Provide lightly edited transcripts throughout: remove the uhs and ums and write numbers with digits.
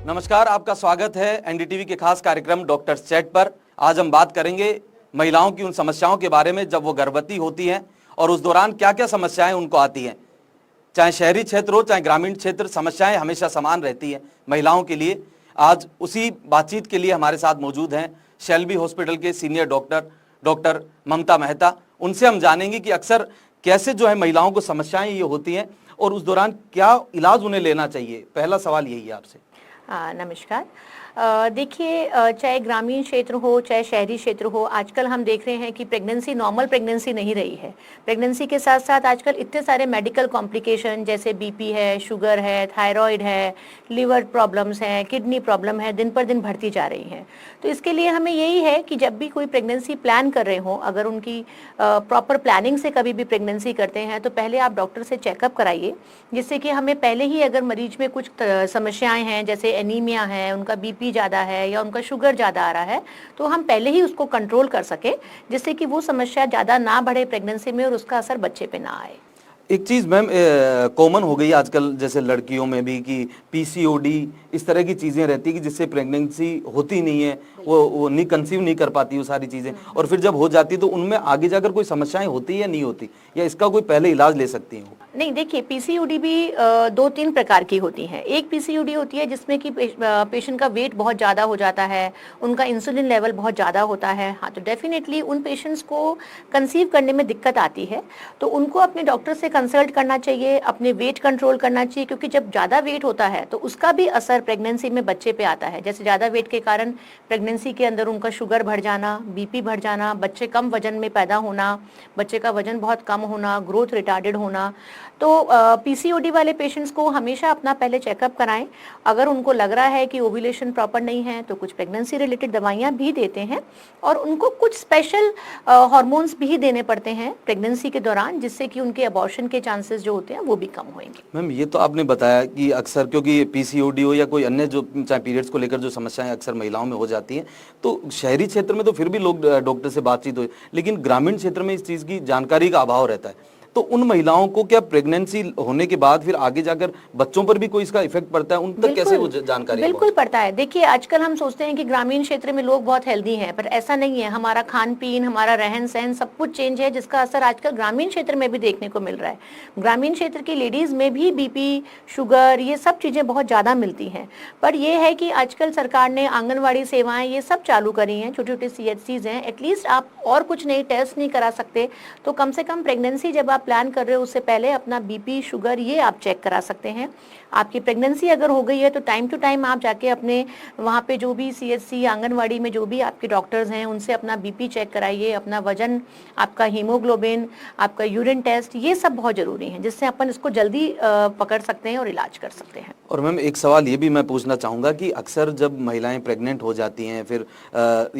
नमस्कार, आपका स्वागत है एनडीटीवी के खास कार्यक्रम डॉक्टर चैट पर। आज हम बात करेंगे महिलाओं की उन समस्याओं के बारे में जब वो गर्भवती होती हैं और उस दौरान क्या क्या समस्याएं उनको आती हैं। चाहे शहरी क्षेत्र हो चाहे ग्रामीण क्षेत्र, समस्याएं हमेशा समान रहती हैं महिलाओं के लिए। आज उसी बातचीत के लिए हमारे साथ मौजूद हैं शेल्बी हॉस्पिटल के सीनियर डॉक्टर ममता मेहता। उनसे हम जानेंगे कि अक्सर कैसे जो है महिलाओं को समस्याएं ये होती हैं और उस दौरान क्या इलाज उन्हें लेना चाहिए। पहला सवाल यही है आपसे। नमस्कार। देखिए, चाहे ग्रामीण क्षेत्र हो चाहे शहरी क्षेत्र हो, आजकल हम देख रहे हैं कि प्रेगनेंसी नॉर्मल प्रेगनेंसी नहीं रही है। प्रेगनेंसी के साथ साथ आजकल इतने सारे मेडिकल कॉम्प्लिकेशन जैसे बीपी है, शुगर है, थायराइड है, लिवर प्रॉब्लम्स हैं, किडनी प्रॉब्लम है, दिन पर दिन बढ़ती जा रही हैं। तो इसके लिए हमें यही है कि जब भी कोई प्रेगनेंसी प्लान कर रहे हो, अगर उनकी प्रॉपर प्लानिंग से कभी भी प्रेगनेंसी करते हैं तो पहले आप डॉक्टर से चेकअप कराइए, जिससे कि हमें पहले ही अगर मरीज में कुछ समस्याएं हैं जैसे एनीमिया है, उनका बीपी ज़्यादा है या उनका शुगर ज़्यादा आ रहा है, तो हम पहले ही उसको कंट्रोल कर सकें, जिससे कि वो समस्या ज़्यादा ना बढ़े प्रेगनेंसी में और उसका असर बच्चे पे ना आए। एक चीज़ मैम कॉमन हो गई आजकल, जैसे लड़कियों में भी कि पीसीओडी इस तरह की चीज़ें रहती है कि जिससे प्रेगनेंसी होती नहीं है, वो नहीं कंसीव नहीं कर पाती वो सारी चीज़ें, और फिर जब हो जाती तो उनमें आगे जाकर कोई समस्याएं होती है या नहीं होती, या इसका कोई पहले इलाज ले सकती हैं? नहीं, देखिए, पीसीओडी भी 2-3 प्रकार की होती हैं। एक पीसीओडी होती है जिसमें कि पेशेंट का वेट बहुत ज़्यादा हो जाता है, उनका इंसुलिन लेवल बहुत ज़्यादा होता है। हाँ, तो डेफिनेटली उन पेशेंट्स को कंसीव करने में दिक्कत आती है, तो उनको अपने डॉक्टर से कंसल्ट करना चाहिए, अपने वेट कंट्रोल करना चाहिए, क्योंकि जब ज़्यादा वेट होता है तो उसका भी असर प्रेगनेंसी में बच्चे पे आता है। जैसे ज़्यादा वेट के कारण प्रेगनेंसी के अंदर उनका शुगर बढ़ जाना, बीपी बढ़ जाना, बच्चे कम वजन में पैदा होना, बच्चे का वजन बहुत कम होना, ग्रोथ रिटार्डेड होना। तो पीसीओडी वाले पेशेंट्स को हमेशा अपना पहले चेकअप कराएं। अगर उनको लग रहा है कि ओव्यूलेशन प्रॉपर नहीं है तो कुछ प्रेगनेंसी रिलेटेड दवाइयां भी देते हैं, और उनको कुछ स्पेशल हार्मोन्स भी देने पड़ते हैं प्रेगनेंसी के दौरान, जिससे कि उनके अबॉर्शन के चांसेस जो होते हैं वो भी कम होंगे। मैम, ये तो आपने बताया कि अक्सर क्योंकि पीसीओडी हो या कोई अन्य जो चाहे पीरियड्स को लेकर जो समस्याएं अक्सर महिलाओं में हो जाती हैं, तो शहरी क्षेत्र में तो फिर भी लोग डॉक्टर से बातचीत हो, लेकिन ग्रामीण क्षेत्र में इस चीज़ की जानकारी का अभाव रहता है। तो उन महिलाओं को क्या प्रेगनेंसी होने के बाद फिर आगे जाकर बच्चों पर भी कोई इसका इफेक्ट पड़ता है? उन तक कैसे वो जानकारी? बिल्कुल पड़ता है। देखिए, आजकल हम सोचते हैं कि ग्रामीण क्षेत्र में लोग बहुत हेल्दी हैं, पर ऐसा नहीं है। हमारा खान पीन, हमारा रहन सहन सब कुछ चेंज है, जिसका असर आजकल ग्रामीण क्षेत्र में भी देखने को मिल रहा है। ग्रामीण क्षेत्र की लेडीज में भी बीपी, शुगर, ये सब चीजें बहुत ज्यादा मिलती हैं। पर यह है कि आजकल सरकार ने आंगनवाड़ी सेवाएं ये सब चालू करी हैं, छोटे छोटे CHCs हैं। एटलीस्ट आप और कुछ नहीं, टेस्ट नहीं करा सकते तो कम से कम प्रेगनेंसी जब आप प्लान कर रहे हो उससे पहले अपना बीपी, शुगर ये आप चेक करा सकते हैं। आपकी प्रेगनेंसी अगर हो गई है तो टाइम टू टाइम आप जाके अपने वहाँ पे जो भी CHC, आंगनवाड़ी में जो भी आपके डॉक्टर्स हैं उनसे अपना बीपी चेक कराइए, अपना वजन, आपका हीमोग्लोबिन, आपका यूरिन टेस्ट, ये सब बहुत जरूरी है, जिससे अपन इसको जल्दी पकड़ सकते हैं और इलाज कर सकते हैं। और मैम, एक सवाल ये भी मैं पूछना चाहूँगा कि अक्सर जब महिलाएं प्रेग्नेंट हो जाती हैं फिर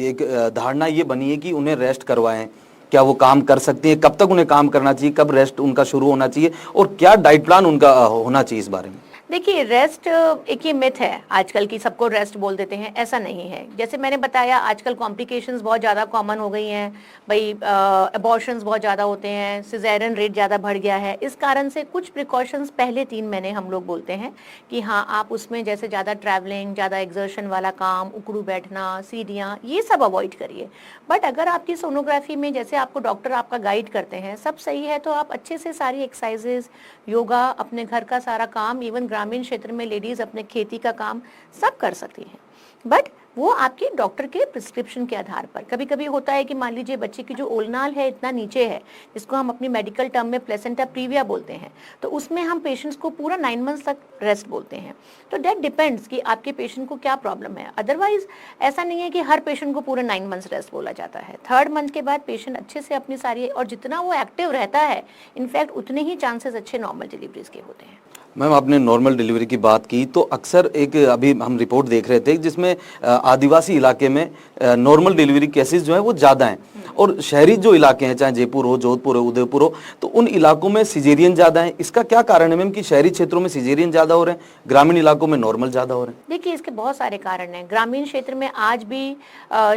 एक धारणा ये बनी है कि उन्हें रेस्ट करवाएं। क्या वो काम कर सकती हैं? कब तक उन्हें काम करना चाहिए? कब रेस्ट उनका शुरू होना चाहिए? और क्या डाइट प्लान उनका होना चाहिए इस बारे में? देखिए, रेस्ट एक ये मिथ है आजकल की, सबको रेस्ट बोल देते हैं, ऐसा नहीं है। जैसे मैंने बताया, आजकल कॉम्प्लिकेशंस बहुत ज़्यादा कॉमन हो गई हैं भाई, अबॉर्शंस बहुत ज़्यादा होते हैं, सिजेरियन रेट ज़्यादा बढ़ गया है। इस कारण से कुछ प्रिकॉशंस पहले 3 महीने हम लोग बोलते हैं कि हाँ, आप उसमें जैसे ज़्यादा ट्रैवलिंग, ज़्यादा एक्सर्शन वाला काम, उकड़ू बैठना, सीढ़ियाँ, ये सब अवॉइड करिए। बट अगर आपकी सोनोग्राफी में जैसे आपको डॉक्टर आपका गाइड करते हैं, सब सही है, तो आप अच्छे से सारी एक्सरसाइजेज, योगा, अपने घर का सारा काम, इवन ग्रामीण क्षेत्र में लेडीज अपने खेती का काम सब कर सकती हैं। बट वो आपके डॉक्टर के प्रिस्क्रिप्शन के आधार पर। कभी कभी होता है कि मान लीजिए बच्चे की जो ओलनाल है इतना नीचे है, जिसको हम अपनी मेडिकल टर्म में प्लेसेंटा प्रीविया बोलते हैं, तो उसमें हम पेशेंट्स को पूरा 9 मंथ्स तक रेस्ट बोलते हैं। तो दैट डिपेंड्स कि आपके पेशेंट को क्या प्रॉब्लम है। अदरवाइज ऐसा नहीं है कि हर पेशेंट को पूरा 9 मंथ्स रेस्ट बोला जाता है। 3rd मंथ के बाद पेशेंट अच्छे से अपनी सारी, और जितना वो एक्टिव रहता है, इनफैक्ट उतने ही चांसेस अच्छे नॉर्मल डिलीवरीज के होते हैं। मैम, आपने नॉर्मल डिलीवरी की बात की, तो अक्सर एक अभी हम रिपोर्ट देख रहे थे जिसमें आदिवासी इलाके में नॉर्मल डिलीवरी केसेस जो हैं वो ज़्यादा हैं, और शहरी जो इलाके हैं, चाहे जयपुर हो, जोधपुर हो, उदयपुर हो, तो उन इलाकों में सिजेरियन ज़्यादा है। इसका क्या कारण है मैम कि शहरी क्षेत्रों में सिजेरियन ज़्यादा हो रहे हैं, ग्रामीण इलाकों में नॉर्मल ज़्यादा हो रहे हैं? देखिए, इसके बहुत सारे कारण हैं। ग्रामीण क्षेत्र में आज भी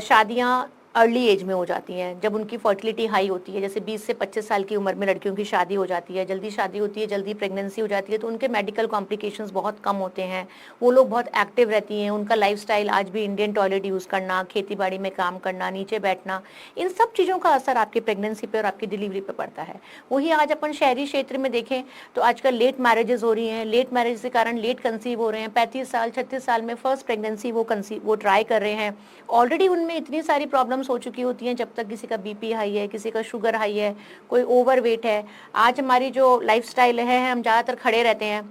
शादियाँ अर्ली एज में हो जाती हैं, जब उनकी फर्टिलिटी हाई होती है, जैसे 20 से 25 साल की उम्र में लड़कियों की शादी हो जाती है, जल्दी शादी होती है, जल्दी प्रेगनेंसी हो जाती है, तो उनके मेडिकल कॉम्प्लिकेशंस बहुत कम होते हैं। वो लोग बहुत एक्टिव रहती हैं, उनका लाइफस्टाइल आज भी इंडियन टॉयलेट यूज़ करना, खेती बाड़ी में काम करना, नीचे बैठना, इन सब चीज़ों का असर आपकी प्रेगनेंसी पे और आपकी डिलीवरी पे पड़ता है। वही आज अपन शहरी क्षेत्र में देखें तो आजकल लेट मैरिजेस हो रही हैं, लेट मैरिज के कारण लेट कंसीव हो रहे हैं, 35 साल 36 साल में फर्स्ट प्रेगनेंसी वो ट्राई कर रहे हैं। ऑलरेडी उनमें इतनी सारी प्रॉब्लम्स हो चुकी होती हैं, जब तक किसी का बीपी हाई है, किसी का शुगर हाई है, कोई ओवरवेट है। आज हमारी जो लाइफस्टाइल है, हम ज़्यादातर खड़े रहते हैं,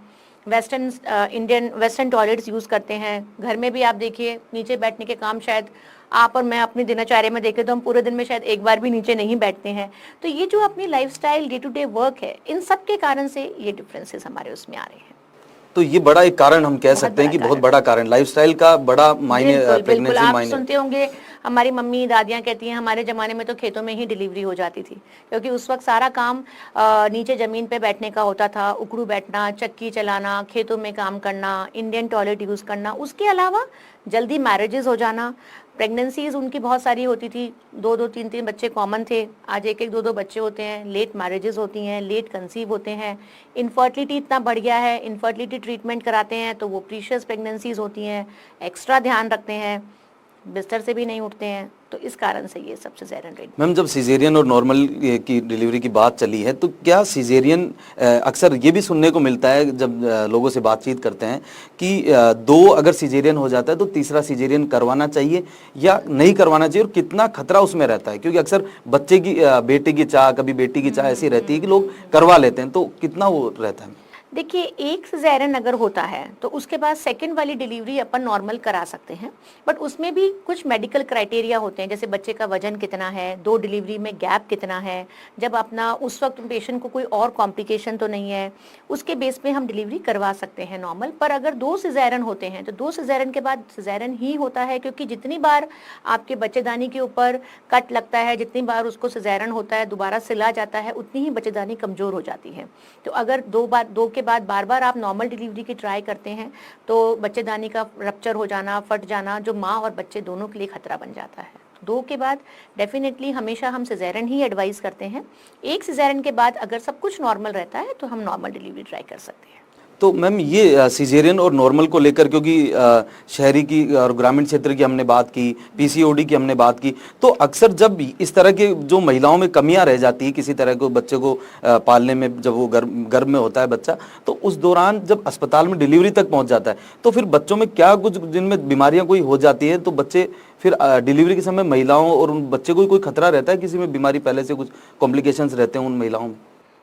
वेस्टर्न टॉयलेट्स यूज़ करते हैं। घर में भी आप देखिए, नीचे बैठने के काम शायद आप और मैं अपनी दिनचर्या में देखें तो हम पूरे दिन में शायद एक बार भी नीचे नहीं बैठते हैं। तो ये जो अपनी lifestyle day to day work है, इन सब के कारण से ये डिफरेंसेस हमारे उसमें आ रहे हैं। तो ये बड़ा एक कारण हम कह सकते हैं कि बहुत बड़ा कारण लाइफस्टाइल का बड़ा मायने, बिल्कुल आप सुनते होंगे, हमारी मम्मी दादियाँ कहती हैं हमारे ज़माने में तो खेतों में ही डिलीवरी हो जाती थी, क्योंकि उस वक्त सारा काम नीचे ज़मीन पे बैठने का होता था, उकड़ू बैठना, चक्की चलाना, खेतों में काम करना, इंडियन टॉयलेट यूज़ करना। उसके अलावा जल्दी मैरिजेस हो जाना, प्रेगनेंसीज उनकी बहुत सारी होती थी, 2-2 3-3 बच्चे कॉमन थे, आज 1-1 2-2 बच्चे होते हैं, लेट मैरिजेस होती हैं, लेट कंसीव होते हैं, इनफर्टिलिटी इतना बढ़ गया है, इनफर्टिलिटी ट्रीटमेंट कराते हैं तो वो प्रीशियस प्रेगनेंसीज होती हैं, एक्स्ट्रा ध्यान रखते हैं, बिस्तर से भी नहीं उठते हैं, तो इस कारण से ये सबसे सिजेरियन रेट। मैम, जब सिजेरियन और नॉर्मल की डिलीवरी की बात चली है तो क्या सिजेरियन, अक्सर ये भी सुनने को मिलता है जब लोगों से बातचीत करते हैं कि 2 अगर सिजेरियन हो जाता है तो तीसरा सिजेरियन करवाना चाहिए या नहीं करवाना चाहिए, और कितना खतरा उसमें रहता है? क्योंकि अक्सर बच्चे की, बेटे की चाह, कभी बेटी की चाह ऐसी रहती है कि लोग करवा लेते हैं, तो कितना वो रहता है? देखिए, एक सिजेरियन अगर होता है तो उसके बाद सेकंड वाली डिलीवरी अपन नॉर्मल करा सकते हैं, बट उसमें भी कुछ मेडिकल क्राइटेरिया होते हैं, जैसे बच्चे का वजन कितना है, 2 डिलीवरी में गैप कितना है, जब अपना उस वक्त पेशेंट को कोई और कॉम्प्लिकेशन तो नहीं है, उसके बेस पे हम डिलीवरी करवा सकते हैं नॉर्मल। पर अगर 2 सिजेरियन होते हैं तो 2 सिजेरियन के बाद सिजेरियन ही होता है, क्योंकि जितनी बार आपके बच्चेदानी के ऊपर कट लगता है, जितनी बार उसको सिजेरियन होता है, दोबारा सिला जाता है, उतनी ही बच्चेदानी कमज़ोर हो जाती है। तो अगर 2 के बाद बार-बार आप नॉर्मल डिलीवरी की ट्राई करते हैं तो बच्चेदानी का रप्चर हो जाना, फट जाना, जो माँ और बच्चे दोनों के लिए खतरा बन जाता है। 2 के बाद डेफिनेटली हमेशा हम सिजेरियन ही एडवाइस करते हैं। 1 सिजेरियन के बाद अगर सब कुछ नॉर्मल रहता है तो हम नॉर्मल डिलीवरी ट्राई कर सकते हैं। तो मैम, ये सिजेरियन और नॉर्मल को लेकर, क्योंकि शहरी की और ग्रामीण क्षेत्र की हमने बात की, पीसीओडी की हमने बात की, तो अक्सर जब इस तरह के जो महिलाओं में कमियां रह जाती है किसी तरह को बच्चे को पालने में, जब वो गर्भ में होता है बच्चा, तो उस दौरान जब अस्पताल में डिलीवरी तक पहुंच जाता है तो फिर बच्चों में क्या कुछ जिनमें बीमारियां कोई हो जाती है, तो बच्चे फिर डिलीवरी के समय महिलाओं और उन बच्चे को कोई खतरा रहता है, किसी में बीमारी पहले से कुछ कॉम्प्लिकेशंस रहते हैं उन महिलाओं में?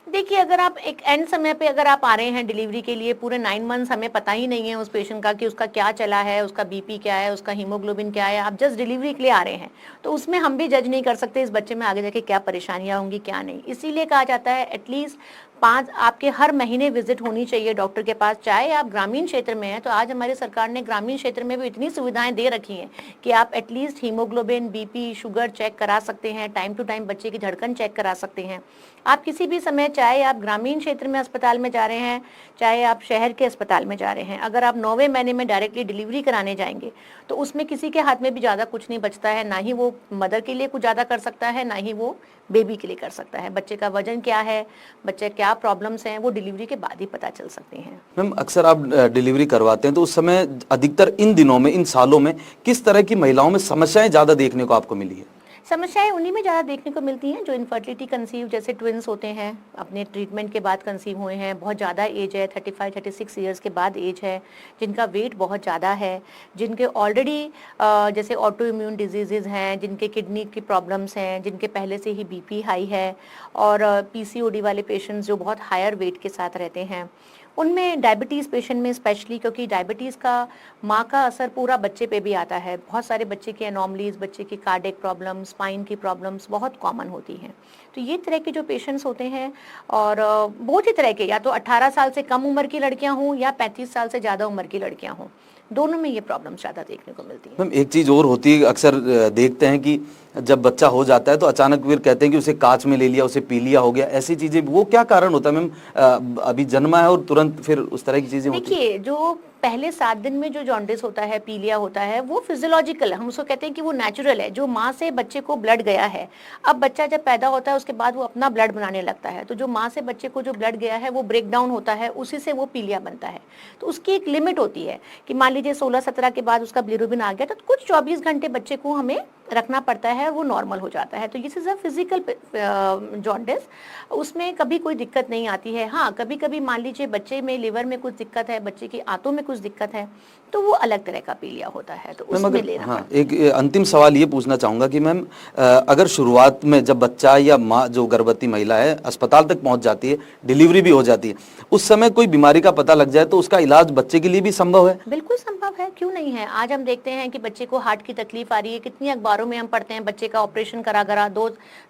देखिए, अगर आप एक एंड समय पे अगर आप आ रहे हैं डिलीवरी के लिए, पूरे 9 मंथ्स हमें पता ही नहीं है उस पेशेंट का कि उसका क्या चला है, उसका बीपी क्या है, उसका हीमोग्लोबिन क्या है, आप जस्ट डिलीवरी के लिए आ रहे हैं, तो उसमें हम भी जज नहीं कर सकते इस बच्चे में आगे जाके क्या परेशानियां होंगी क्या नहीं। इसीलिए कहा जाता है एटलीस्ट 5 आपके हर महीने विजिट होनी चाहिए डॉक्टर के पास, चाहे आप ग्रामीण क्षेत्र में हैं। तो आज हमारी सरकार ने ग्रामीण क्षेत्र में भी इतनी सुविधाएं दे रखी हैं कि आप at least haemoglobin, BP, sugar check करा सकते हैं, टाइम टू टाइम बच्चे की धड़कन चेक करा सकते हैं। आप किसी भी समय, चाहे आप ग्रामीण क्षेत्र में अस्पताल में जा रहे हैं, चाहे आप शहर के अस्पताल में जा रहे हैं, अगर आप 9वें महीने में डायरेक्टली डिलीवरी कराने जाएंगे तो उसमें किसी के हाथ में भी ज़्यादा कुछ नहीं बचता है, ना ही वो मदर के लिए कुछ ज़्यादा कर सकता है, ना ही वो बेबी के लिए कर सकता है। बच्चे का वजन क्या है, बच्चे क्या प्रॉब्लम्स हैं, वो डिलीवरी के बाद ही पता चल सकते हैं। मैम, अक्सर आप डिलीवरी करवाते हैं तो उस समय अधिकतर इन दिनों में, इन सालों में किस तरह की महिलाओं में समस्याएं ज़्यादा देखने को आपको मिली है? समस्याएं उन्हीं में ज़्यादा देखने को मिलती हैं जो इनफर्टिलिटी कंसीव, जैसे ट्विंस होते हैं, अपने ट्रीटमेंट के बाद कंसीव हुए हैं, बहुत ज़्यादा एज है, 35-36 ईयर्स के बाद एज है, जिनका वेट बहुत ज़्यादा है, जिनके ऑलरेडी जैसे ऑटो इम्यून डिजीज़ हैं, जिनके किडनी की प्रॉब्लम्स हैं, जिनके पहले से ही बीपी हाई है, और पीसीओडी वाले पेशेंट्स जो बहुत हायर वेट के साथ रहते हैं, उनमें डायबिटीज़ पेशेंट में स्पेशली, क्योंकि डायबिटीज़ का माँ का असर पूरा बच्चे पे भी आता है। बहुत सारे बच्चे की एनॉमलीज, बच्चे की कार्डियक प्रॉब्लम्स, स्पाइन की प्रॉब्लम्स बहुत कॉमन होती हैं। तो ये तरह के जो पेशेंट्स होते हैं, और बहुत ही तरह के, या तो 18 साल से कम उम्र की लड़कियां हों या 35 साल से ज़्यादा उम्र की लड़कियां हों, दोनों में ये प्रॉब्लम ज़्यादा देखने को मिलती है। मैम, एक चीज़ और होती है, अक्सर देखते हैं कि जब बच्चा हो जाता है तो अचानक फिर कहते हैं कि उसे कांच में ले लिया, उसे पी लिया हो गया, ऐसी चीज़ें, वो क्या कारण होता है मैम? अभी जन्मा है और तुरंत फिर उस तरह की चीज़ें होती हैं? देखिए, जो पहले 7 दिन में जो जॉन्डिस होता है, पीलिया होता है, वो फिजियोलॉजिकल है, हम उसको कहते हैं कि वो नेचुरल है, जो माँ से बच्चे को ब्लड गया है। अब बच्चा जब पैदा होता है उसके बाद वो अपना ब्लड बनाने लगता है, तो जो माँ से बच्चे को जो ब्लड गया है वो ब्रेक डाउन होता है, उसी से वो पीलिया बनता है। तो उसकी एक लिमिट होती है कि मान लीजिए 16-17 के बाद उसका बिलिरुबिन आ गया, तो कुछ 24 घंटे बच्चे को हमें रखना पड़ता है और वो नॉर्मल हो जाता है। तो this is a physical jaundice, उसमें कभी कोई दिक्कत नहीं आती है। हाँ, कभी कभी मान लीजिए बच्चे में लिवर में कुछ दिक्कत है, बच्चे की आंतों में कुछ दिक्कत है, तो वो अलग तरह का पीलिया होता है, तो मैम उसमें अगर लेना हाँ पड़ता है। एक अंतिम सवाल ये पूछना चाहूँगा कि मैम अगर शुरुआत में जब बच्चा या माँ जो गर्भवती महिला है अस्पताल तक पहुँच जाती है, डिलीवरी भी हो जाती है, उस समय कोई बीमारी का पता लग जाए तो उसका इलाज बच्चे के लिए भी संभव है? बिल्कुल संभव है, क्यों नहीं है। आज हम देखते हैं कि बच्चे को हार्ट की तकलीफ आ रही है, कितनी अखबारों में हम पढ़ते हैं बच्चे का ऑपरेशन करा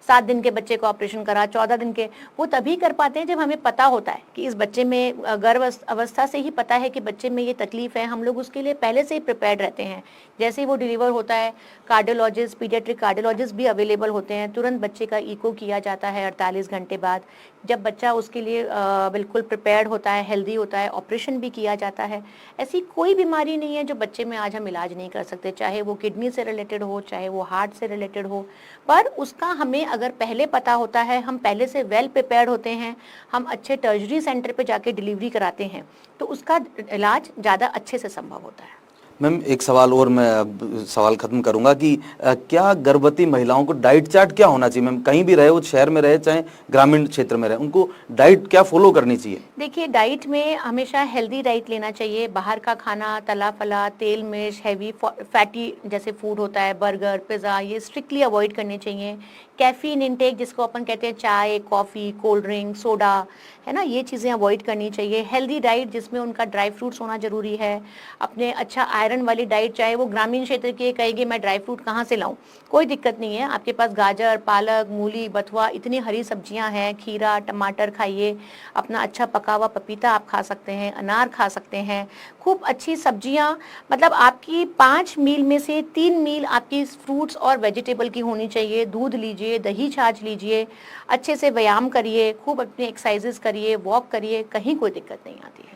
7 दिन के बच्चे का ऑपरेशन करा, 14 दिन के। वो तभी कर पाते हैं जब हमें पता होता है कि इस बच्चे में गर्भ अवस्था से ही पता है कि बच्चे में ये तकलीफ है, हम लोग उसके लिए पहले से ही प्रिपेयर्ड रहते हैं। जैसे ही वो डिलीवर होता है, कार्डियोलॉजिस्ट, पीडियाट्रिक कार्डियोलॉजिस्ट भी अवेलेबल होते हैं, तुरंत बच्चे का इको किया जाता है 48 घंटे बाद। जब बच्चा उसके लिए बिल्कुल प्रिपेयर्ड होता है, हेल्दी होता है, ऑपरेशन भी किया जाता है। ऐसी कोई बीमारी नहीं है जो बच्चे में आज हम इलाज नहीं कर सकते, चाहे वो किडनी से रिलेटेड हो, चाहे वो हार्ट से रिलेटेड हो। पर उसका हमें अगर पहले पता होता है, हम पहले से वेल प्रिपेयर्ड होते हैं, हम अच्छे टर्जरी सेंटर पे जाके डिलीवरी कराते हैं, तो उसका इलाज ज़्यादा अच्छे से संभव होता है। मैम एक सवाल और मैं अब सवाल खत्म करूंगा कि क्या गर्भवती महिलाओं को डाइट चार्ट क्या होना चाहिए? मैम कहीं भी रहे, वो शहर में रहे चाहे ग्रामीण क्षेत्र में रहे, उनको डाइट क्या फॉलो करनी चाहिए? देखिए, डाइट में हमेशा हेल्दी डाइट लेना चाहिए। बाहर का खाना, तला फला, तेल मिर्च, हैवी फैटी जैसे फूड होता है, बर्गर, पिज़्ज़ा, ये स्ट्रिक्टली अवॉइड करने चाहिए। कैफीन इनटेक जिसको अपन कहते हैं, चाय, कॉफ़ी, कोल्ड ड्रिंक, सोडा, है ना, ये चीज़ें अवॉइड करनी चाहिए। हेल्दी डाइट जिसमें उनका ड्राई फ्रूट्स होना ज़रूरी है। अपने अच्छा आयरन वाली डाइट, चाहे वो ग्रामीण क्षेत्र की कहेगी मैं ड्राई फ्रूट कहाँ से लाऊं, कोई दिक्कत नहीं है, आपके पास गाजर, पालक, मूली, बथुआ, इतनी हरी सब्जियां हैं, खीरा, टमाटर खाइए। अपना अच्छा पका हुआ पपीता आप खा सकते हैं, अनार खा सकते हैं, खूब अच्छी सब्जियां। मतलब आपकी 5 मील में से 3 मील आपकी फ्रूट्स और वेजिटेबल की होनी चाहिए। दूध लीजिए, दही छाछ लीजिए, अच्छे से व्यायाम करिए, खूब अपनी एक्सरसाइजेस करिए, वॉक करिए, कहीं कोई दिक्कत नहीं आती है।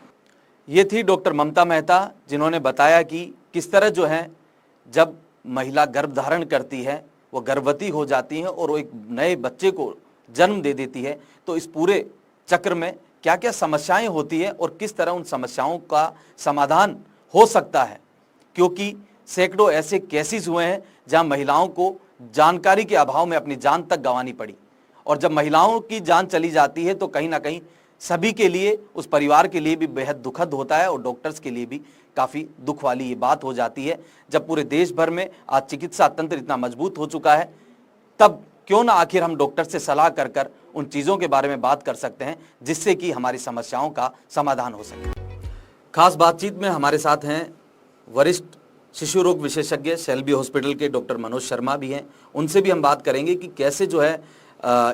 ये थी डॉक्टर ममता मेहता, जिन्होंने बताया कि किस तरह जो है जब महिला गर्भ धारण करती है, वो गर्भवती हो जाती है और वो एक नए बच्चे को जन्म दे देती है, तो इस पूरे चक्र में क्या क्या समस्याएं होती है और किस तरह उन समस्याओं का समाधान हो सकता है। क्योंकि सैकड़ों ऐसे केसेस हुए हैं जहां महिलाओं को जानकारी के अभाव में अपनी जान तक गंवानी पड़ी, और जब महिलाओं की जान चली जाती है तो कहीं ना कहीं सभी के लिए, उस परिवार के लिए भी बेहद दुखद होता है और डॉक्टर्स के लिए भी काफ़ी दुख वाली ये बात हो जाती है। जब पूरे देश भर में आज चिकित्सा तंत्र इतना मजबूत हो चुका है, तब क्यों ना आखिर हम डॉक्टर से सलाह कर कर उन चीज़ों के बारे में बात कर सकते हैं जिससे कि हमारी समस्याओं का समाधान हो सके। खास बातचीत में हमारे साथ हैं वरिष्ठ शिशु रोग विशेषज्ञ शेल्बी हॉस्पिटल के डॉक्टर मनोज शर्मा भी हैं। उनसे भी हम बात करेंगे कि कैसे जो है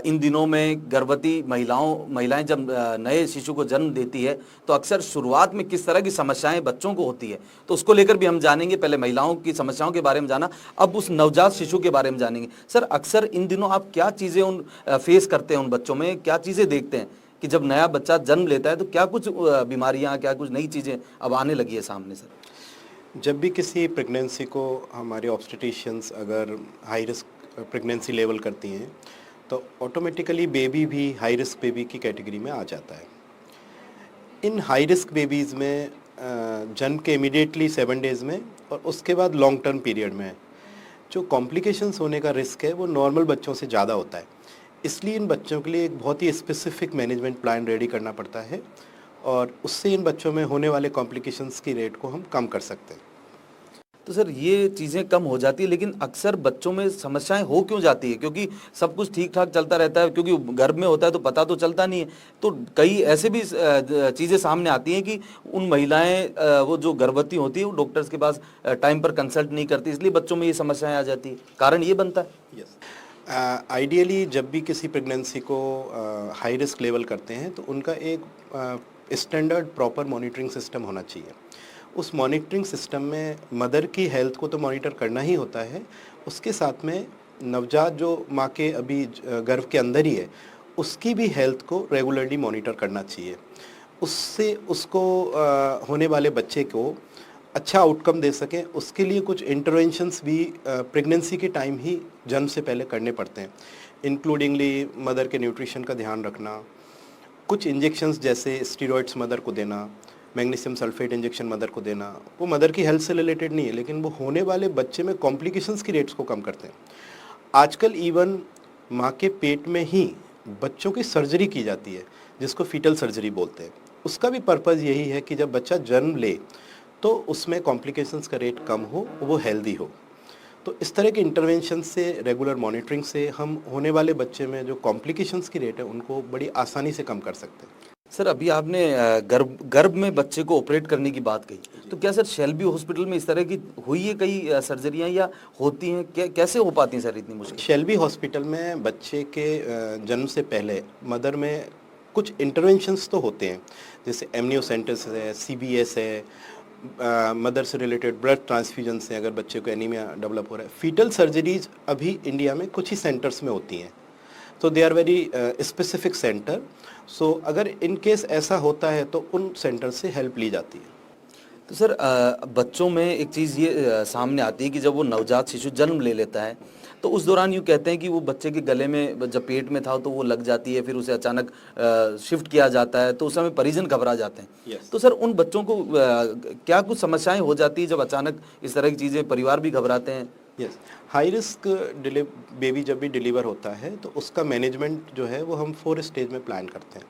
इन दिनों में गर्भवती महिलाएं जब नए शिशु को जन्म देती है तो अक्सर शुरुआत में किस तरह की समस्याएं बच्चों को होती है, तो उसको लेकर भी हम जानेंगे। पहले महिलाओं की समस्याओं के बारे में जाना, अब उस नवजात शिशु के बारे में जानेंगे। सर, अक्सर इन दिनों आप क्या चीज़ें उन फेस करते हैं, उन बच्चों में क्या चीज़ें देखते हैं कि जब नया बच्चा जन्म लेता है तो क्या कुछ बीमारियाँ, क्या कुछ नई चीज़ें अब आने लगी है सामने? सर, जब भी किसी प्रेगनेंसी को हमारे ऑब्स्टेट्रिशियंस अगर हाई रिस्क प्रेगनेंसी लेवल करती हैं तो ऑटोमेटिकली बेबी भी हाई रिस्क बेबी की कैटेगरी में आ जाता है। इन हाई रिस्क बेबीज़ में जन्म के इमीडिएटली 7 डेज़ में और उसके बाद लॉन्ग टर्म पीरियड में जो कॉम्प्लिकेशंस होने का रिस्क है वो नॉर्मल बच्चों से ज़्यादा होता है। इसलिए इन बच्चों के लिए एक बहुत ही स्पेसिफिक मैनेजमेंट प्लान रेडी करना पड़ता है और उससे इन बच्चों में होने वाले कॉम्प्लिकेशंस की रेट को हम कम कर सकते हैं। तो सर, ये चीज़ें कम हो जाती है, लेकिन अक्सर बच्चों में समस्याएं हो क्यों जाती है? क्योंकि सब कुछ ठीक ठाक चलता रहता है, क्योंकि गर्भ में होता है तो पता तो चलता नहीं है। तो कई ऐसे भी चीज़ें सामने आती हैं कि उन महिलाएं वो जो गर्भवती होती है वो डॉक्टर्स के पास टाइम पर कंसल्ट नहीं करती, इसलिए बच्चों में ये समस्याएं आ जाती है। कारण ये बनता है। यस, आइडियली जब भी किसी प्रेगनेंसी को हाई रिस्क लेवल करते हैं तो उनका एक स्टैंडर्ड प्रॉपर मॉनिटरिंग सिस्टम होना चाहिए। उस मॉनिटरिंग सिस्टम में मदर की हेल्थ को तो मॉनिटर करना ही होता है, उसके साथ में नवजात जो माँ के अभी गर्भ के अंदर ही है उसकी भी हेल्थ को रेगुलरली मॉनिटर करना चाहिए। उससे उसको होने वाले बच्चे को अच्छा आउटकम दे सकें, उसके लिए कुछ इंटरवेंशंस भी प्रेगनेंसी के टाइम ही जन्म से पहले करने पड़ते हैं, इंक्लूडिंगली मदर के न्यूट्रिशन का ध्यान रखना, कुछ इंजेक्शंस जैसे स्टीरॉइड्स मदर को देना, मैग्नीशियम सल्फेट इंजेक्शन मदर को देना, वो मदर की हेल्थ से रिलेटेड नहीं है, लेकिन वो होने वाले बच्चे में कॉम्प्लिकेशंस की रेट्स को कम करते हैं। आजकल इवन माँ के पेट में ही बच्चों की सर्जरी की जाती है, जिसको फीटल सर्जरी बोलते हैं। उसका भी पर्पज़ यही है कि जब बच्चा जन्म ले तो उसमें कॉम्प्लिकेशंस का रेट कम हो, वो हेल्दी हो। तो इस तरह के इंटरवेंशन से, रेगुलर मॉनिटरिंग से हम होने वाले बच्चे में जो कॉम्प्लिकेशंस की रेट है उनको बड़ी आसानी से कम कर सकते हैं। सर अभी आपने गर्भ में बच्चे को ऑपरेट करने की बात कही, तो क्या सर शेल्बी हॉस्पिटल में इस तरह की हुई है कई सर्जरियां या होती हैं, कैसे हो पाती हैं सर इतनी मुश्किल? शेल्बी हॉस्पिटल में बच्चे के जन्म से पहले मदर में कुछ इंटरवेंशंस तो होते हैं, जैसे एमनियोसेंटर्स है, CBS है, मदर से रिलेटेड ब्लड ट्रांसफ्यूजन से अगर बच्चे को एनीमिया डेवलप हो रहा है। फीटल सर्जरीज अभी इंडिया में कुछ ही सेंटर्स में होती हैं, तो they are very specific center. So अगर इन केस ऐसा होता है तो उन सेंटर से हेल्प ली जाती है। तो सर बच्चों में एक चीज़ ये सामने आती है कि जब वो नवजात शिशु जन्म ले लेता है तो उस दौरान यूँ कहते हैं कि वो बच्चे के गले में जब पेट में था तो वो लग जाती है, फिर उसे अचानक शिफ्ट किया जाता है, तो उस समय परिजन घबरा जाते हैं। Yes. तो सर उन बच्चों को क्या कुछ समस्याएं हो जाती है जब अचानक इस तरह की चीज़ें, परिवार भी घबराते हैं? यस, हाई रिस्क बेबी जब भी डिलीवर होता है तो उसका मैनेजमेंट जो है वो हम 4 स्टेज में प्लान करते हैं।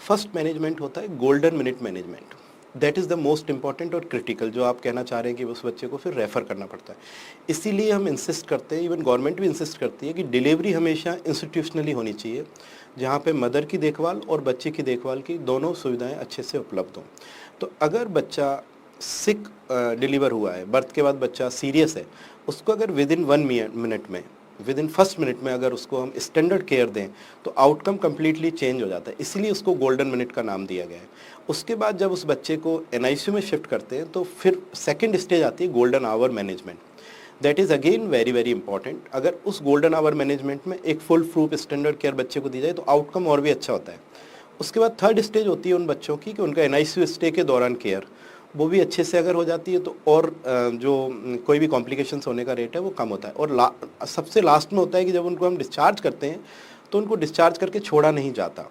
फर्स्ट मैनेजमेंट होता है golden minute management, that is the most important और क्रिटिकल, जो आप कहना चाह रहे हैं कि उस बच्चे को फिर रेफ़र करना पड़ता है। इसीलिए हम इंसिस्ट करते हैं, इवन गवर्नमेंट भी इंसिस्ट करती है कि डिलीवरी हमेशा इंस्टीट्यूशनली होनी चाहिए, जहाँ पे मदर की देखभाल और बच्चे की देखभाल की दोनों सुविधाएं अच्छे से उपलब्ध हों। तो अगर बच्चा सिक डिलीवर हुआ है, बर्थ के बाद बच्चा सीरियस है, उसको अगर विद इन 1 मिनट में, विद इन फर्स्ट मिनट में अगर उसको हम स्टैंडर्ड केयर दें तो आउटकम कम्प्लीटली चेंज हो जाता है, इसीलिए उसको गोल्डन मिनट का नाम दिया गया है। उसके बाद जब उस बच्चे को NICU में शिफ्ट करते हैं तो फिर सेकेंड स्टेज आती है golden hour management, that is again very very important. अगर उस गोल्डन आवर मैनेजमेंट में एक फुल प्रूफ स्टैंडर्ड केयर बच्चे को दी जाए तो आउटकम और भी अच्छा होता है। उसके बाद थर्ड स्टेज होती है उन बच्चों की कि उनका NICU स्टे के दौरान केयर, वो भी अच्छे से अगर हो जाती है तो और जो कोई भी कॉम्प्लिकेशंस होने का रेट है वो कम होता है। और सबसे लास्ट में होता है कि जब उनको हम डिस्चार्ज करते हैं तो उनको डिस्चार्ज करके छोड़ा नहीं जाता,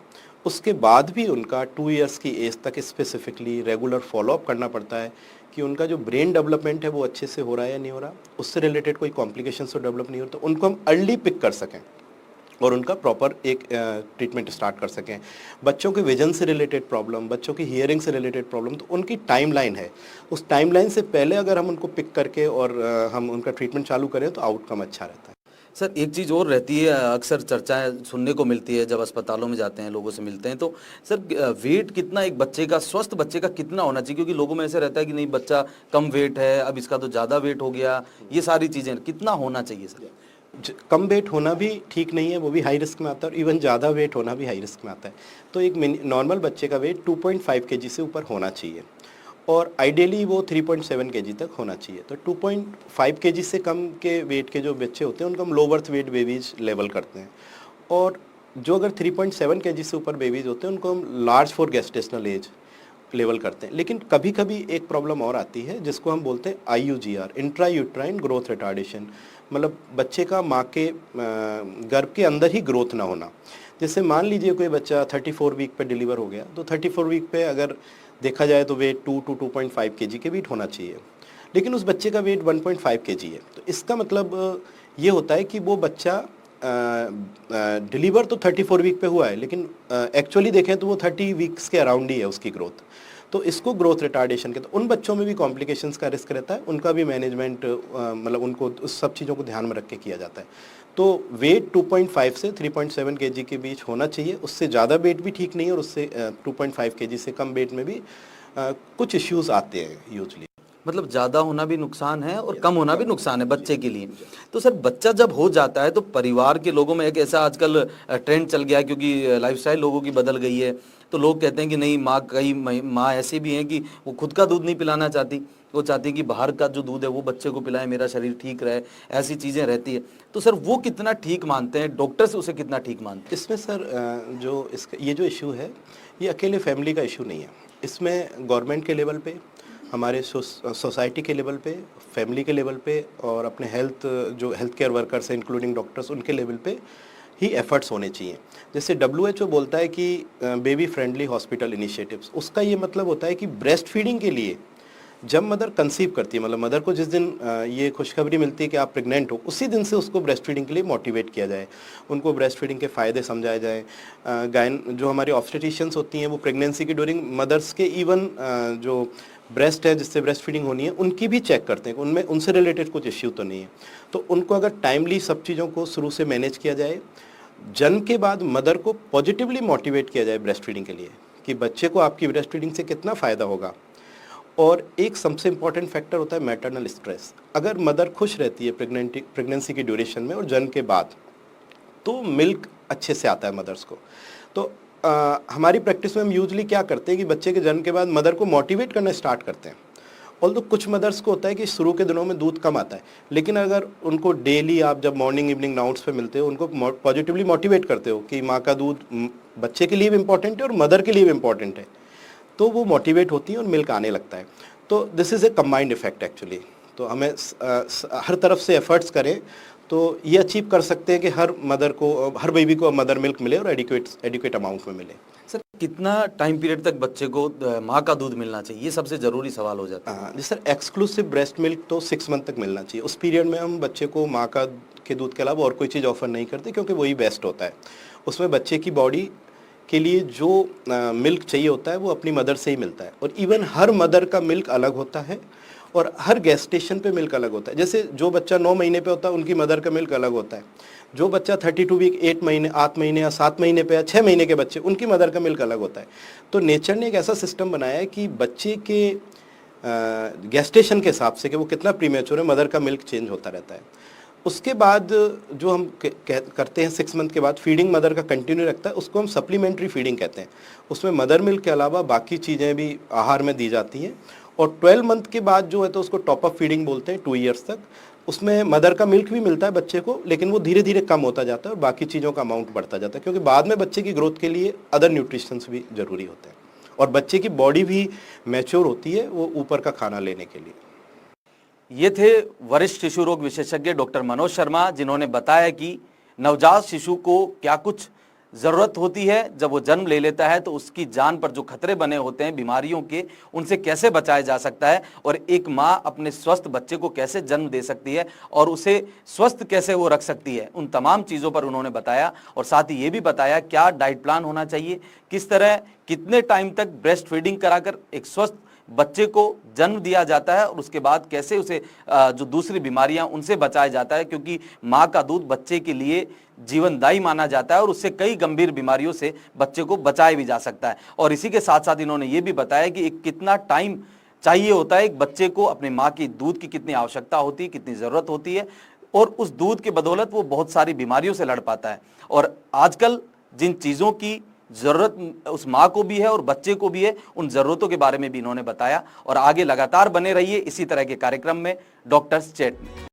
उसके बाद भी उनका 2 इयर्स की एज तक स्पेसिफिकली रेगुलर फॉलोअप करना पड़ता है कि उनका जो ब्रेन डेवलपमेंट है वो अच्छे से हो रहा है या नहीं हो रहा, उससे रिलेटेड कोई कॉम्प्लिकेशंस तो डेवलप नहीं हो रहा, तो उनको हम अर्ली पिक कर सकें और उनका प्रॉपर एक ट्रीटमेंट स्टार्ट कर सकें। बच्चों के विजन से रिलेटेड प्रॉब्लम, बच्चों की हियरिंग से रिलेटेड प्रॉब्लम, तो उनकी टाइमलाइन है, उस टाइमलाइन से पहले अगर हम उनको पिक करके और हम उनका ट्रीटमेंट चालू करें तो आउटकम अच्छा रहता है। सर एक चीज़ और रहती है, अक्सर चर्चाएं सुनने को मिलती है जब अस्पतालों में जाते हैं, लोगों से मिलते हैं, तो सर वेट कितना एक बच्चे का, स्वस्थ बच्चे का कितना होना चाहिए? क्योंकि लोगों में ऐसे रहता है कि नहीं बच्चा कम वेट है, अब इसका तो ज़्यादा वेट हो गया, ये सारी चीज़ें कितना होना चाहिए सर? कम वेट होना भी ठीक नहीं है, वो भी हाई रिस्क में आता है, और इवन ज़्यादा वेट होना भी हाई रिस्क में आता है। तो एक नॉर्मल बच्चे का वेट 2.5 kg से ऊपर होना चाहिए और आइडियली वो 3.7 kg तक होना चाहिए। तो 2.5 kg से कम के वेट के जो बच्चे होते हैं उनको हम low birth weight babies level करते हैं, और जो अगर 3.7 kg से ऊपर बेबीज होते हैं उनको हम large for gestational age level करते हैं। लेकिन कभी कभी एक प्रॉब्लम और आती है जिसको हम बोलते हैं IUGR, intra uterine growth retardation, मतलब बच्चे का माँ के गर्भ के अंदर ही ग्रोथ ना होना। जैसे मान लीजिए कोई बच्चा 34 वीक पे डिलीवर हो गया, तो 34 वीक पे अगर देखा जाए तो वेट 2 to 2.5 kg के वेट होना चाहिए, लेकिन उस बच्चे का वेट 1.5 kg है। तो इसका मतलब ये होता है कि वो बच्चा डिलीवर तो 34 वीक पे हुआ है, लेकिन एक्चुअली देखें तो वो 30 वीक्स के अराउंड ही है उसकी ग्रोथ। तो इसको ग्रोथ रिटार्डेशन के, तो उन बच्चों में भी कॉम्प्लिकेशंस का रिस्क रहता है, उनका भी मैनेजमेंट मतलब उनको उस सब चीज़ों को ध्यान में रख के किया जाता है। तो वेट 2.5 से 3.7 kg के बीच होना चाहिए, उससे ज़्यादा वेट भी ठीक नहीं है और उससे 2.5 kg से कम वेट में भी कुछ इश्यूज आते हैं यूजली। मतलब ज़्यादा होना भी नुकसान है और कम होना भी नुकसान है बच्चे के लिए। तो सर बच्चा जब हो जाता है तो परिवार के लोगों में एक ऐसा आजकल ट्रेंड चल गया है, क्योंकि लाइफस्टाइल लोगों की बदल गई है, तो लोग कहते हैं कि नहीं माँ, कई माँ ऐसी भी हैं कि वो खुद का दूध नहीं पिलाना चाहती, वो चाहती है कि बाहर का जो दूध है वो बच्चे को पिलाएं, मेरा शरीर ठीक रहे, ऐसी चीज़ें रहती है। तो सर वो कितना ठीक मानते हैं, डॉक्टर्स उसे कितना ठीक मानते हैं? इसमें सर जो इसका ये जो इशू है ये अकेले फैमिली का इशू नहीं है। इसमें गवर्नमेंट के लेवल पे, हमारे सोसाइटी के लेवल पे, फैमिली के लेवल पे और अपने जो हेल्थ केयर वर्कर्स हैं इंक्लूडिंग डॉक्टर्स, उनके लेवल पे ही एफर्ट्स होने चाहिए। जैसे WHO बोलता है कि बेबी फ्रेंडली हॉस्पिटल इनिशिएटिव्स, उसका ये मतलब होता है कि ब्रेस्ट फीडिंग के लिए जब मदर कंसीव करती है, मतलब मदर को जिस दिन ये खुशखबरी मिलती है कि आप प्रेग्नेंट हो, उसी दिन से उसको ब्रेस्ट फीडिंग के लिए मोटिवेट किया जाए, उनको ब्रेस्ट फीडिंग के फ़ायदे समझाए जाए। जो हमारी ऑब्स्टेट्रिशियंस होती हैं वो प्रेगनेंसी की ड्यूरिंग मदर्स के इवन जो ब्रेस्ट है जिससे ब्रेस्ट फीडिंग होनी है उनकी भी चेक करते हैं, उनमें उनसे रिलेटेड कुछ इश्यू तो नहीं है। तो उनको अगर टाइमली सब चीज़ों को शुरू से मैनेज किया जाए, जन्म के बाद मदर को पॉजिटिवली मोटिवेट किया जाए ब्रेस्ट फीडिंग के लिए कि बच्चे को आपकी ब्रेस्ट फीडिंग से कितना फ़ायदा होगा। और एक सबसे इम्पॉर्टेंट फैक्टर होता है मैटरनल स्ट्रेस। अगर मदर खुश रहती है प्रेगनेंसी की ड्यूरेशन में और जन्म के बाद, तो मिल्क अच्छे से आता है मदर्स को। तो हमारी प्रैक्टिस में हम यूजली क्या करते हैं कि बच्चे के जन्म के बाद मदर को मोटिवेट करना स्टार्ट करते हैं। ऑल्दो कुछ मदर्स को होता है कि शुरू के दिनों में दूध कम आता है, लेकिन अगर उनको डेली आप जब मॉर्निंग इवनिंग राउंड्स पे मिलते हो, उनको पॉजिटिवली मोटिवेट करते हो कि माँ का दूध बच्चे के लिए भी इम्पॉर्टेंट है और मदर के लिए भी इम्पॉर्टेंट है, तो वो मोटिवेट होती है और मिल्क आने लगता है। तो this is a combined effect actually. तो हमें हर तरफ से एफर्ट्स करें तो ये अचीव कर सकते हैं कि हर बेबी को मदर मिल्क मिले और एडिक्वेट अमाउंट में मिले। सर कितना टाइम पीरियड तक बच्चे को माँ का दूध मिलना चाहिए, ये सबसे ज़रूरी सवाल हो जाता है। जी सर, एक्सक्लूसिव ब्रेस्ट मिल्क तो 6 मंथ तक मिलना चाहिए। उस पीरियड में हम बच्चे को माँ के दूध के अलावा और कोई चीज़ ऑफर नहीं करते, क्योंकि वही बेस्ट होता है। उसमें बच्चे की बॉडी के लिए जो मिल्क चाहिए होता है वो अपनी मदर से ही मिलता है। और इवन हर मदर का मिल्क अलग होता है और हर गेस्टेशन पे मिल्क अलग होता है। जैसे जो बच्चा 9 महीने पे होता है उनकी मदर का मिल्क अलग होता है। जो बच्चा 32 वीक 8 महीने या 7 महीने पे या 6 महीने के बच्चे, उनकी मदर का मिल्क अलग होता है। तो नेचर ने एक ऐसा सिस्टम बनाया है कि बच्चे के गेस्टेशन के हिसाब से कि वो कितना प्रीमेच्योर है, मदर का मिल्क चेंज होता रहता है। उसके बाद जो हम करते हैं 6 मंथ के बाद फीडिंग मदर का कंटिन्यू रखता है, उसको हम सप्लीमेंट्री फीडिंग कहते हैं। उसमें मदर मिल्क के अलावा बाकी चीज़ें भी आहार में दी जाती हैं। और 12 मंथ के बाद जो है तो उसको टॉप अप फीडिंग बोलते हैं, 2 ईयर्स तक। उसमें मदर का मिल्क भी मिलता है बच्चे को, लेकिन वो धीरे धीरे कम होता जाता है और बाकी चीज़ों का अमाउंट बढ़ता जाता है, क्योंकि बाद में बच्चे की ग्रोथ के लिए अदर न्यूट्रिशंस भी ज़रूरी होते हैं और बच्चे की बॉडी भी मैच्योर होती है वो ऊपर का खाना लेने के लिए। ये थे वरिष्ठ शिशु रोग विशेषज्ञ डॉक्टर मनोज शर्मा, जिन्होंने बताया कि नवजात शिशु को क्या कुछ ज़रूरत होती है जब वो जन्म ले लेता है, तो उसकी जान पर जो खतरे बने होते हैं बीमारियों के, उनसे कैसे बचाया जा सकता है, और एक माँ अपने स्वस्थ बच्चे को कैसे जन्म दे सकती है और उसे स्वस्थ कैसे वो रख सकती है। उन तमाम चीज़ों पर उन्होंने बताया और साथ ही ये भी बताया क्या डाइट प्लान होना चाहिए, किस तरह कितने टाइम तक ब्रेस्ट फीडिंग कराकर एक स्वस्थ बच्चे को जन्म दिया जाता है और उसके बाद कैसे उसे जो दूसरी बीमारियां उनसे बचाया जाता है, क्योंकि माँ का दूध बच्चे के लिए जीवनदायी माना जाता है और उससे कई गंभीर बीमारियों से बच्चे को बचाया भी जा सकता है। और इसी के साथ साथ इन्होंने ये भी बताया कि एक कितना टाइम चाहिए होता है एक बच्चे को, अपने माँ की दूध की कितनी आवश्यकता होती है, कितनी ज़रूरत होती है, और उस दूध के बदौलत वो बहुत सारी बीमारियों से लड़ पाता है। और आजकल जिन चीज़ों की ज़रूरत उस माँ को भी है और बच्चे को भी है, उन ज़रूरतों के बारे में भी इन्होंने बताया। और आगे लगातार बने रहिए इसी तरह के कार्यक्रम में डॉक्टर्स चैट में।